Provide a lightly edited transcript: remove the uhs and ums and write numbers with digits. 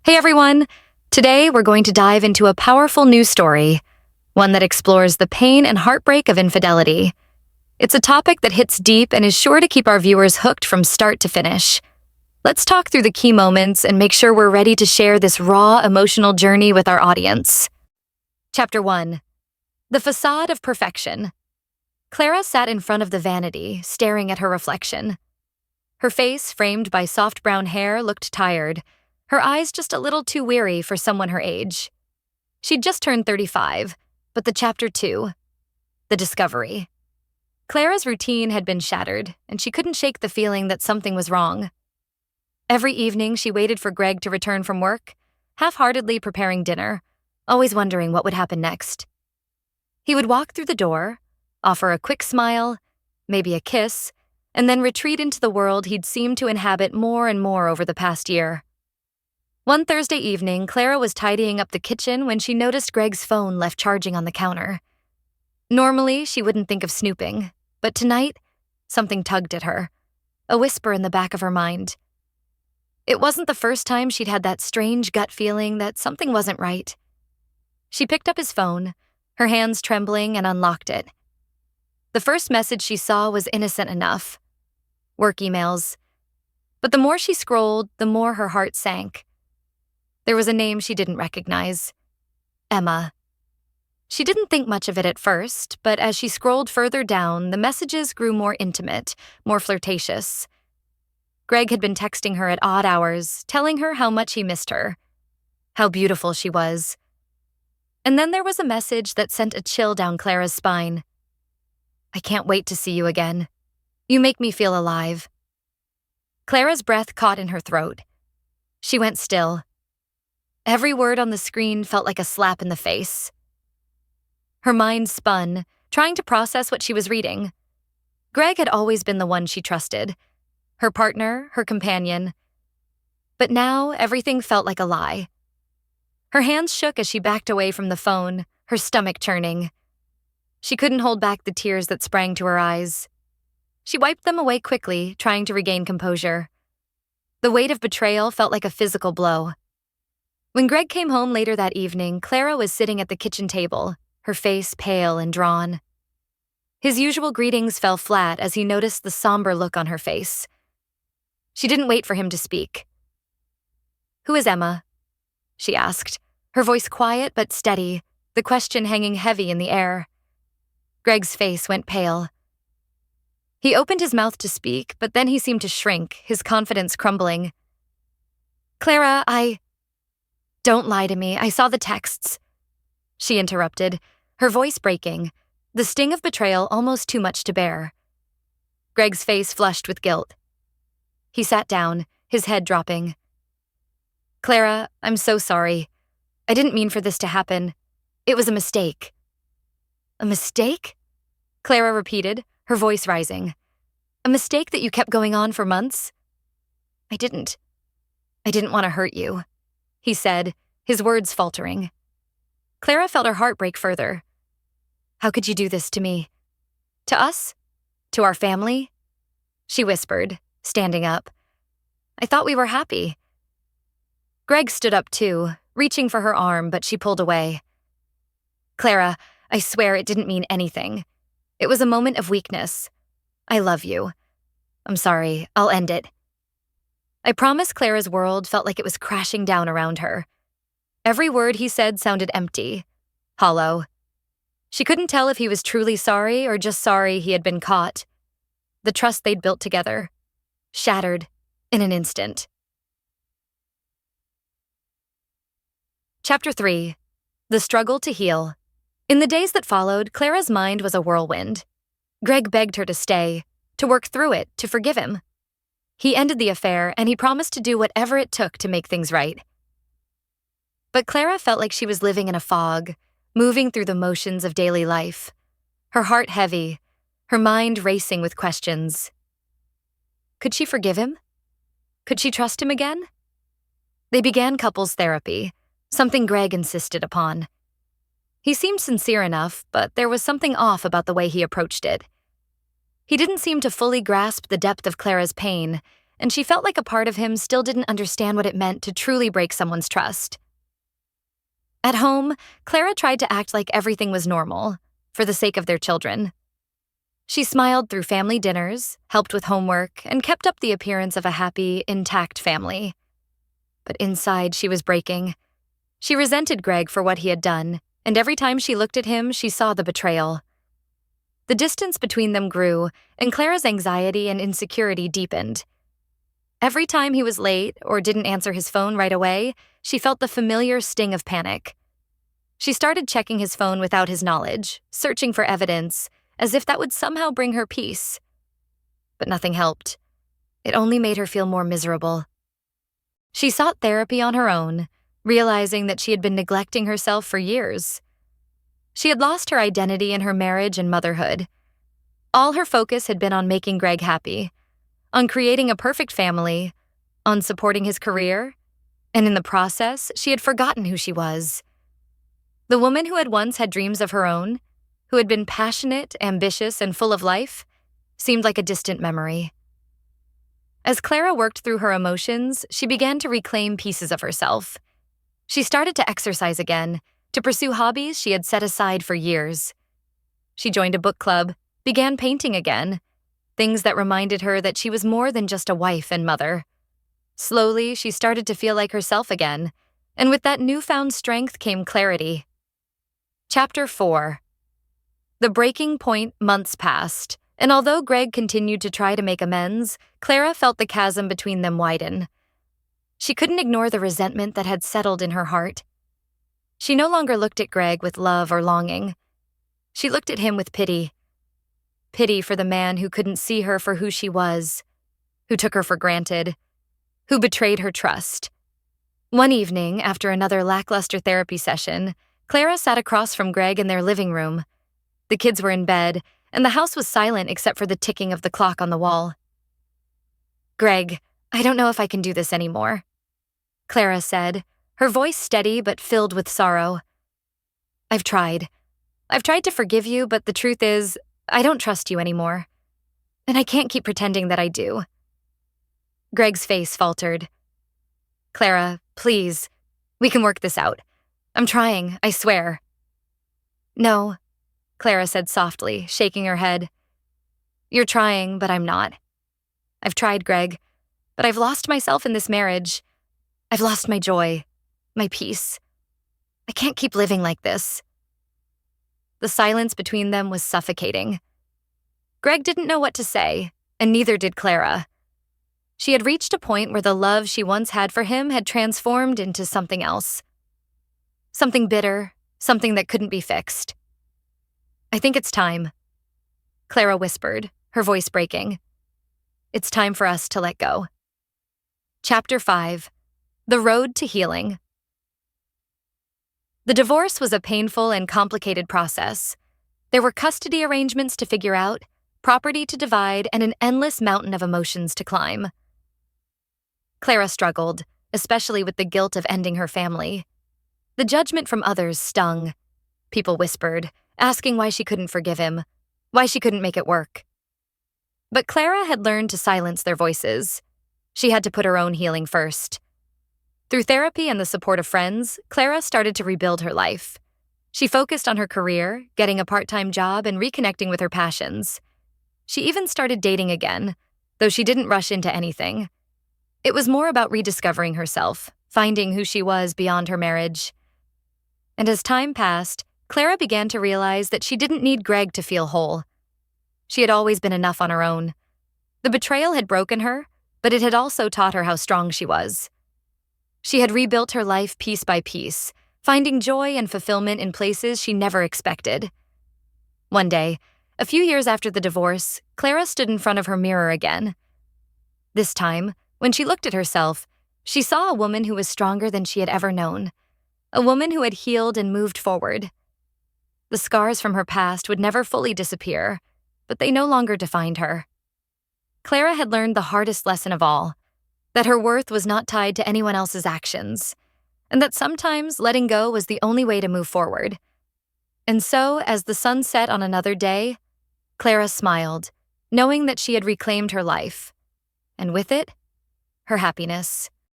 Hey everyone! Today we're going to dive into a powerful news story, one that explores the pain and heartbreak of infidelity. It's a topic that hits deep and is sure to keep our viewers hooked from start to finish. Let's talk through the key moments and make sure we're ready to share this raw, emotional journey with our audience. Chapter 1. The Facade of Perfection. Clara sat in front of the vanity, staring at her reflection. Her face, framed by soft brown hair, looked tired, her eyes just a little too weary for someone her age. She'd just turned 35, but the chapter 2, the discovery. Clara's routine had been shattered, and she couldn't shake the feeling that something was wrong. Every evening, she waited for Greg to return from work, half-heartedly preparing dinner, always wondering what would happen next. He would walk through the door, offer a quick smile, maybe a kiss, and then retreat into the world he'd seemed to inhabit more and more over the past year. One Thursday evening, Clara was tidying up the kitchen when she noticed Greg's phone left charging on the counter. Normally, she wouldn't think of snooping, but tonight, something tugged at her, a whisper in the back of her mind. It wasn't the first time she'd had that strange gut feeling that something wasn't right. She picked up his phone, her hands trembling, and unlocked it. The first message she saw was innocent enough. Work emails. But the more she scrolled, the more her heart sank. There was a name she didn't recognize. Emma. She didn't think much of it at first, but as she scrolled further down, the messages grew more intimate, more flirtatious. Greg had been texting her at odd hours, telling her how much he missed her, how beautiful she was. And then there was a message that sent a chill down Clara's spine. I can't wait to see you again. You make me feel alive. Clara's breath caught in her throat. She went still. Every word on the screen felt like a slap in the face. Her mind spun, trying to process what she was reading. Greg had always been the one she trusted, her partner, her companion. But now everything felt like a lie. Her hands shook as she backed away from the phone, her stomach churning. She couldn't hold back the tears that sprang to her eyes. She wiped them away quickly, trying to regain composure. The weight of betrayal felt like a physical blow. When Greg came home later that evening, Clara was sitting at the kitchen table, her face pale and drawn. His usual greetings fell flat as he noticed the somber look on her face. She didn't wait for him to speak. Who is Emma? She asked, her voice quiet but steady, the question hanging heavy in the air. Greg's face went pale. He opened his mouth to speak, but then he seemed to shrink, his confidence crumbling. Clara, Don't lie to me, I saw the texts. She interrupted, her voice breaking, the sting of betrayal almost too much to bear. Greg's face flushed with guilt. He sat down, his head dropping. Clara, I'm so sorry. I didn't mean for this to happen. It was a mistake. A mistake? Clara repeated, her voice rising. A mistake that you kept going on for months? I didn't want to hurt you, he said, his words faltering. Clara felt her heart break further. How could you do this to me? To us? To our family? She whispered, standing up. I thought we were happy. Greg stood up too, reaching for her arm, but she pulled away. Clara, I swear it didn't mean anything. It was a moment of weakness. I love you. I'm sorry, I'll end it. I promise Clara's world felt like it was crashing down around her. Every word he said sounded empty, hollow. She couldn't tell if he was truly sorry or just sorry he had been caught. The trust they'd built together, shattered in an instant. Chapter 3. The Struggle to Heal. In the days that followed, Clara's mind was a whirlwind. Greg begged her to stay, to work through it, to forgive him. He ended the affair, and he promised to do whatever it took to make things right. But Clara felt like she was living in a fog, moving through the motions of daily life, her heart heavy, her mind racing with questions. Could she forgive him? Could she trust him again? They began couples therapy, something Greg insisted upon. He seemed sincere enough, but there was something off about the way he approached it. He didn't seem to fully grasp the depth of Clara's pain, and she felt like a part of him still didn't understand what it meant to truly break someone's trust. At home, Clara tried to act like everything was normal, for the sake of their children. She smiled through family dinners, helped with homework, and kept up the appearance of a happy, intact family. But inside, she was breaking. She resented Greg for what he had done, and every time she looked at him, she saw the betrayal. The distance between them grew, and Clara's anxiety and insecurity deepened. Every time he was late or didn't answer his phone right away, she felt the familiar sting of panic. She started checking his phone without his knowledge, searching for evidence, as if that would somehow bring her peace. But nothing helped. It only made her feel more miserable. She sought therapy on her own, realizing that she had been neglecting herself for years. She had lost her identity in her marriage and motherhood. All her focus had been on making Greg happy, on creating a perfect family, on supporting his career, and in the process, she had forgotten who she was. The woman who had once had dreams of her own, who had been passionate, ambitious, and full of life, seemed like a distant memory. As Clara worked through her emotions, she began to reclaim pieces of herself. She started to exercise again, to pursue hobbies she had set aside for years. She joined a book club, began painting again, things that reminded her that she was more than just a wife and mother. Slowly, she started to feel like herself again, and with that newfound strength came clarity. Chapter 4. The breaking point. Months passed, and although Greg continued to try to make amends, Clara felt the chasm between them widen. She couldn't ignore the resentment that had settled in her heart. She no longer looked at Greg with love or longing. She looked at him with pity. Pity for the man who couldn't see her for who she was, who took her for granted, who betrayed her trust. One evening, after another lackluster therapy session, Clara sat across from Greg in their living room. The kids were in bed, and the house was silent except for the ticking of the clock on the wall. "Greg, I don't know if I can do this anymore," Clara said, her voice steady but filled with sorrow. I've tried to forgive you, but the truth is, I don't trust you anymore. And I can't keep pretending that I do." Greg's face faltered. "Clara, please, we can work this out. I'm trying, I swear." "No," Clara said softly, shaking her head. "You're trying, but I'm not. I've tried, Greg, but I've lost myself in this marriage. I've lost my joy, my peace. I can't keep living like this." The silence between them was suffocating. Greg didn't know what to say, and neither did Clara. She had reached a point where the love she once had for him had transformed into something else. Something bitter, something that couldn't be fixed. "I think it's time," Clara whispered, her voice breaking. "It's time for us to let go." Chapter 5. The Road to Healing. The divorce was a painful and complicated process. There were custody arrangements to figure out, property to divide, and an endless mountain of emotions to climb. Clara struggled, especially with the guilt of ending her family. The judgment from others stung. People whispered, asking why she couldn't forgive him, why she couldn't make it work. But Clara had learned to silence their voices. She had to put her own healing first. Through therapy and the support of friends, Clara started to rebuild her life. She focused on her career, getting a part-time job, and reconnecting with her passions. She even started dating again, though she didn't rush into anything. It was more about rediscovering herself, finding who she was beyond her marriage. And as time passed, Clara began to realize that she didn't need Greg to feel whole. She had always been enough on her own. The betrayal had broken her, but it had also taught her how strong she was. She had rebuilt her life piece by piece, finding joy and fulfillment in places she never expected. One day, a few years after the divorce, Clara stood in front of her mirror again. This time, when she looked at herself, she saw a woman who was stronger than she had ever known, a woman who had healed and moved forward. The scars from her past would never fully disappear, but they no longer defined her. Clara had learned the hardest lesson of all, that her worth was not tied to anyone else's actions, and that sometimes letting go was the only way to move forward. And so, as the sun set on another day, Clara smiled, knowing that she had reclaimed her life, and with it, her happiness.